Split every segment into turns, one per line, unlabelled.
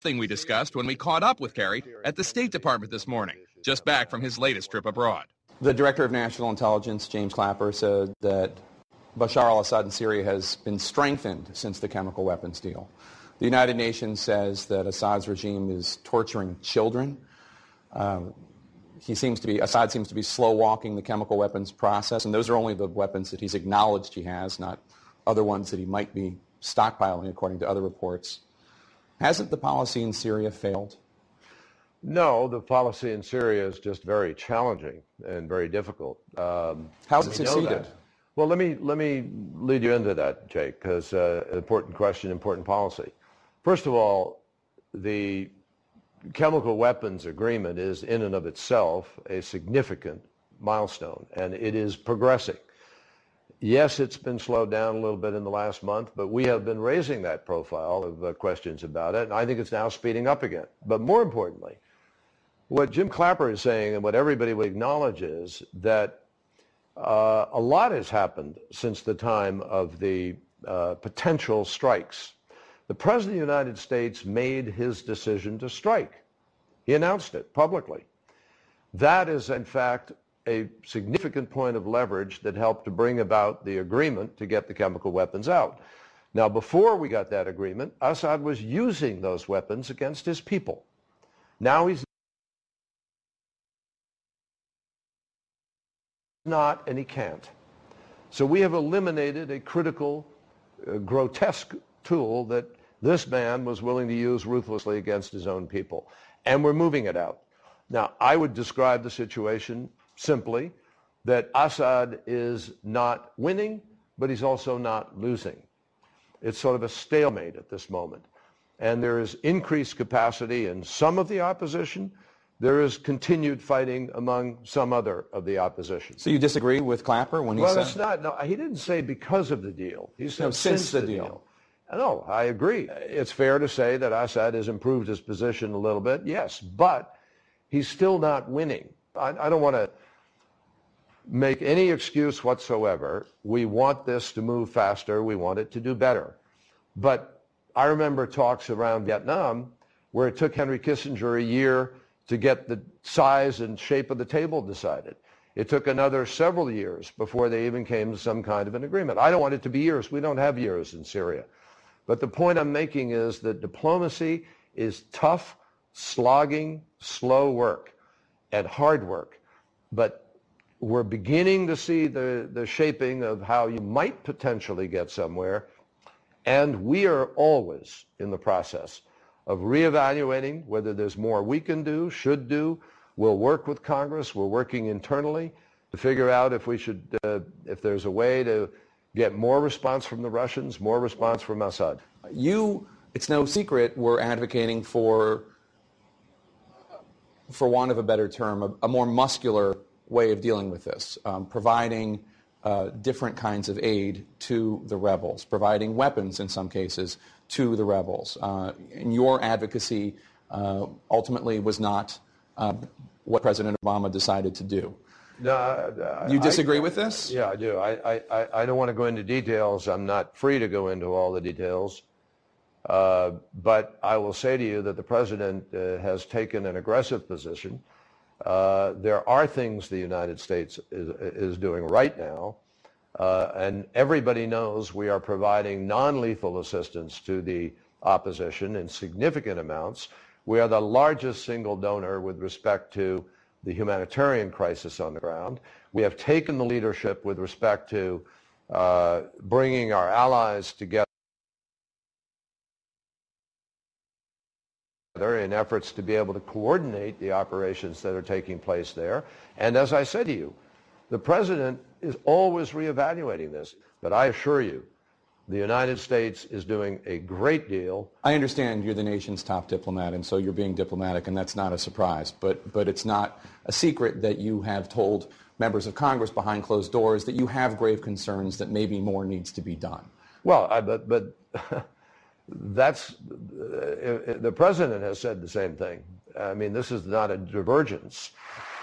thing we discussed when we caught up with Kerry at the State Department this morning, just back from his latest trip abroad.
The Director of National Intelligence, James Clapper, said that Bashar al-Assad in Syria has been strengthened since the chemical weapons deal. The United Nations says that Assad's regime is torturing children. Assad seems to be slow-walking the chemical weapons process, and those are only the weapons that he's acknowledged he has, not other ones that he might be stockpiling, according to other reports. Hasn't the policy in Syria failed?
No, the policy in Syria is just very challenging and very difficult.
How has it succeeded?
Well, let me lead you into that, Jake, because important question, important policy. First of all, the chemical weapons agreement is in and of itself a significant milestone, and it is progressing. Yes, it's been slowed down a little bit in the last month, but we have been raising that profile of questions about it, and I think it's now speeding up again. But more importantly, what Jim Clapper is saying and what everybody would acknowledge is that a lot has happened since the time of the potential strikes. The President of the United States made his decision to strike. He announced it publicly. That is, in fact, a significant point of leverage that helped to bring about the agreement to get the chemical weapons out. Now, before we got that agreement, Assad was using those weapons against his people. Now he's not, and he can't. So we have eliminated a critical, grotesque tool that this man was willing to use ruthlessly against his own people. And we're moving it out. Now, I would describe the situation simply that Assad is not winning, but he's also not losing. It's sort of a stalemate at this moment. And there is increased capacity in some of the opposition. There is continued fighting among some other of the opposition.
So you disagree with Clapper when he said?
Well, it's not. No, he didn't say because of the deal. He said
since the deal.
No, I agree. It's fair to say that Assad has improved his position a little bit, yes, but he's still not winning. I don't want to make any excuse whatsoever. We want this to move faster. We want it to do better. But I remember talks around Vietnam where it took Henry Kissinger a year to get the size and shape of the table decided. It took another several years before they even came to some kind of an agreement. I don't want it to be years. We don't have years in Syria. But the point I'm making is that diplomacy is tough, slogging, slow work and hard work. But we're beginning to see the shaping of how you might potentially get somewhere. And we are always in the process of reevaluating whether there's more we can do, should do. We'll work with Congress. We're working internally to figure out if we should, if there's a way to get more response from the Russians, more response from Assad.
You, it's no secret, were advocating for want of a better term, a more muscular way of dealing with this, providing different kinds of aid to the rebels, providing weapons in some cases to the rebels. And your advocacy ultimately was not what President Obama decided to do.
No,
you disagree with this?
Yeah, I do. I don't want to go into details. I'm not free to go into all the details. But I will say to you that the President has taken an aggressive position. There are things the United States is doing right now. And everybody knows we are providing non-lethal assistance to the opposition in significant amounts. We are the largest single donor with respect to the humanitarian crisis on the ground. We have taken the leadership with respect to bringing our allies together in efforts to be able to coordinate the operations that are taking place there. And as I said to you, the President is always reevaluating this. But I assure you, the United States is doing a great deal.
I understand you're the nation's top diplomat, and so you're being diplomatic, and that's not a surprise. But it's not a secret that you have told members of Congress behind closed doors that you have grave concerns that maybe more needs to be done.
Well, but that's the President has said the same thing. I mean, this is not a divergence.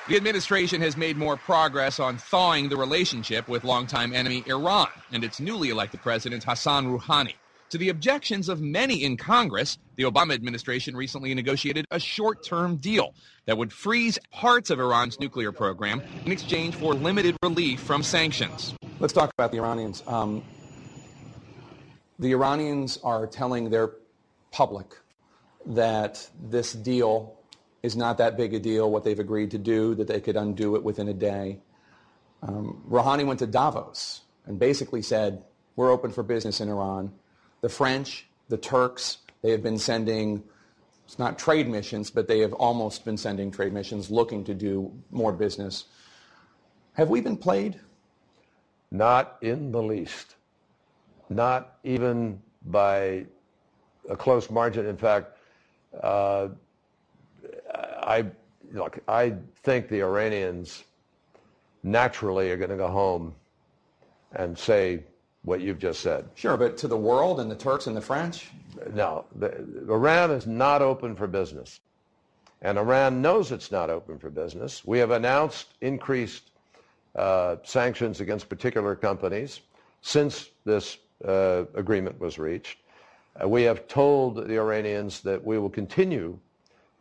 The administration has made more progress on thawing the relationship with longtime enemy Iran and its newly elected president Hassan Rouhani. To the objections of many in Congress, the Obama administration recently negotiated a short-term deal that would freeze parts of Iran's nuclear program in exchange for limited relief from sanctions.
Let's talk about the Iranians. The Iranians are telling their public that this deal is not that big a deal, what they've agreed to do, that they could undo it within a day. Rouhani went to Davos and basically said, we're open for business in Iran. The French, the Turks, they have been sending, it's not trade missions, but they have almost been sending trade missions looking to do more business. Have we been played?
Not in the least. Not even by a close margin. In fact, I think the Iranians naturally are going to go home and say what you've just said.
Sure, but to the world and the Turks and the French?
No, Iran is not open for business. And Iran knows it's not open for business. We have announced increased sanctions against particular companies since this agreement was reached. We have told the Iranians that we will continue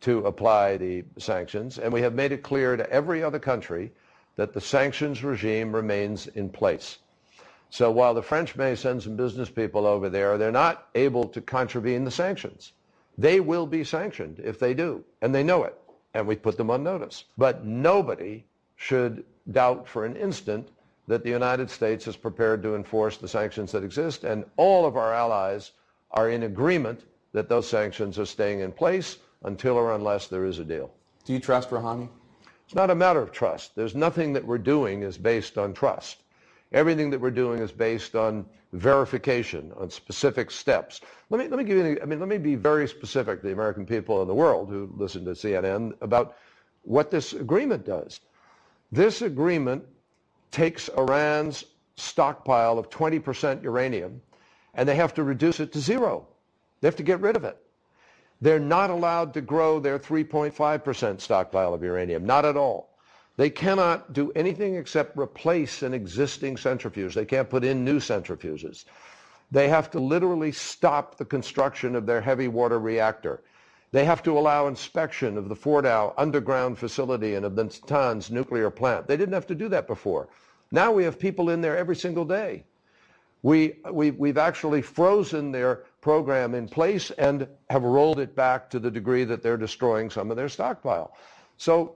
to apply the sanctions, and we have made it clear to every other country that the sanctions regime remains in place. So while the French may send some business people over there, they're not able to contravene the sanctions. They will be sanctioned if they do, and they know it, and we put them on notice. But nobody should doubt for an instant that the United States is prepared to enforce the sanctions that exist, and all of our allies are in agreement that those sanctions are staying in place until or unless there is a deal.
Do you trust Rouhani?
It's not a matter of trust. There's nothing that we're doing is based on trust. Everything that we're doing is based on verification, on specific steps. Let me be very specific to the American people in the world who listen to CNN about what this agreement does. This agreement takes Iran's stockpile of 20% uranium, and they have to reduce it to zero. They have to get rid of it. They're not allowed to grow their 3.5% stockpile of uranium, not at all. They cannot do anything except replace an existing centrifuge. They can't put in new centrifuges. They have to literally stop the construction of their heavy water reactor. They have to allow inspection of the Fordow underground facility and of the Natanz nuclear plant. They didn't have to do that before. Now we have people in there every single day. We've actually frozen their program in place and have rolled it back to the degree that they're destroying some of their stockpile. So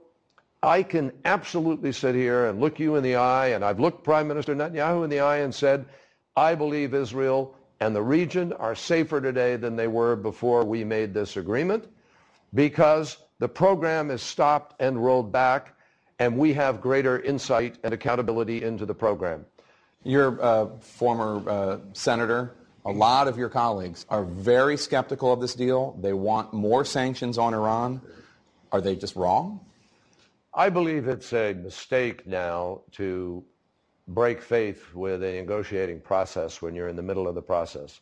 I can absolutely sit here and look you in the eye, and I've looked Prime Minister Netanyahu in the eye and said, I believe Israel and the region are safer today than they were before we made this agreement, because the program is stopped and rolled back, and we have greater insight and accountability into the program.
You're a former senator. A lot of your colleagues are very skeptical of this deal. They want more sanctions on Iran. Are they just wrong?
I believe it's a mistake now to break faith with a negotiating process when you're in the middle of the process.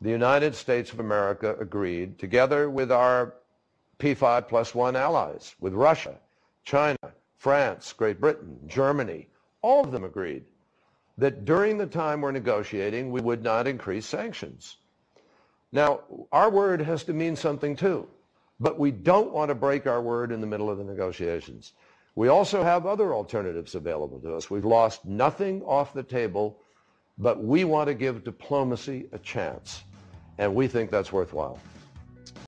The United States of America agreed, together with our P5+1 allies, with Russia, China, France, Great Britain, Germany, all of them agreed that during the time we're negotiating, we would not increase sanctions. Now, our word has to mean something too, but we don't want to break our word in the middle of the negotiations. We also have other alternatives available to us. We've lost nothing off the table, but we want to give diplomacy a chance, and we think that's worthwhile.